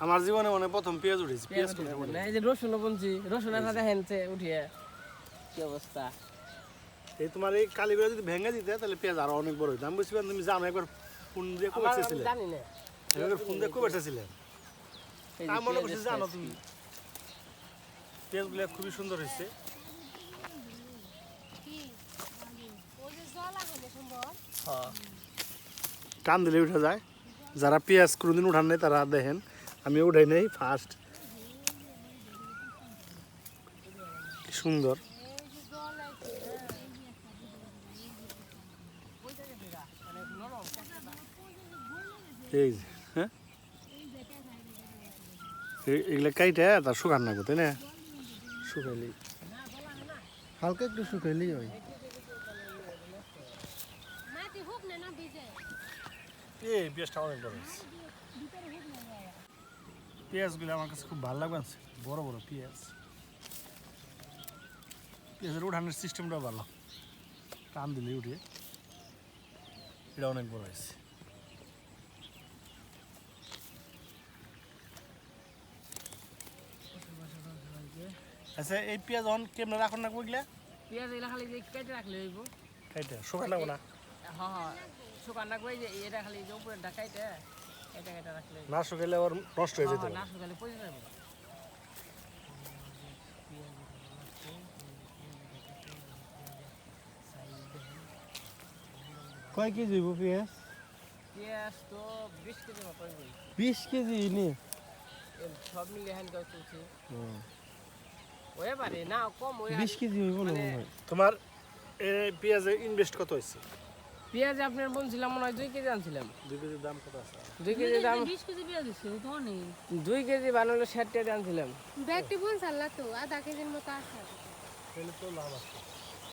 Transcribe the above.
আমার জীবনে মানে প্রথম পেঁয়াজ উঠেছে পেঁয়াজ এই যে রসুন বুনছি রসুন আনা দেখেনছে উঠিয়ে কি অবস্থা। এই তোমার এই কালীগুলো যদি ভেঙে দিতে তাহলে পেঁয়াজ আরো অনেক বড় হইতো। আমি বুঝছিলাম তুমি জানো একবার ফোন দিয়ে খুব এসেছিলে, জানি না একবার ফোন দিয়ে খুব এসেছিলেন। আমি মনে করছি জানো তুমি। পেঁয়াজগুলো খুবই সুন্দর হয়েছে। টান দিলে উঠে যায়। যারা পেঁয়াজ কোনোদিন উঠান নেই তারা দেখেন, আমি উঠাই নেই ফার্স্ট। কি সুন্দর। এই যে হ্যাঁ এগুলো কাইটা তার শুকান না তাই না? শুকাইলেই হালকা একটু শুকাইলেই হয়। এই পেঁয়াজটা অনেক বড় হয়েছে। পেঁয়াজগুলো আমার কাছে খুব ভালো লাগছে, বড় বড় পেঁয়াজ। পেঁয়াজের উঠানের সিস্টেমটাও ভালো, টান দিলে উঠে। এটা অনেক বড় হয়েছে। আচ্ছা এই পেঁয়াজ অন কেমন রাখুন না কইলে? পেঁয়াজ এগুলা খালি যে কেটে রাখলে হইব। কাইটা শুকান লাগবো না? হ্যাঁ শুকান রাখবো। এই যে এটা খালি যে উপরে ঢাকাইতে এটা কেটে রাখলে না শুকাইলে আবার নষ্ট হয়ে যেতে না শুকালে পচে যাবে। কয় কেজি হইব পেঁয়াজ? পেঁয়াজ তো 20 কেজি মতো হইব। 20 কেজি নি? সব মিলে হ্যান্ড কাজ চলছে। ওই পারে না কম ওই 20 কেজি হইব না মনে হয়। তোমার এই পেঁয়াজে ইনভেস্ট কত হইছে? পেঁয়াজ আপনার বলছিলাম মনে হয় 2 কেজি আনছিলাম। 2 কেজির দাম কত আছে? 2 কেজি দাম 20 কেজি পেঁয়াজ দিছে তো নেই। 2 কেজি বানালে 60 টাকা আনছিলাম। ব্যাগটি বোন সাল্লা তো আধা কেজির মতো আছে। তাহলে তো লাভ আছে।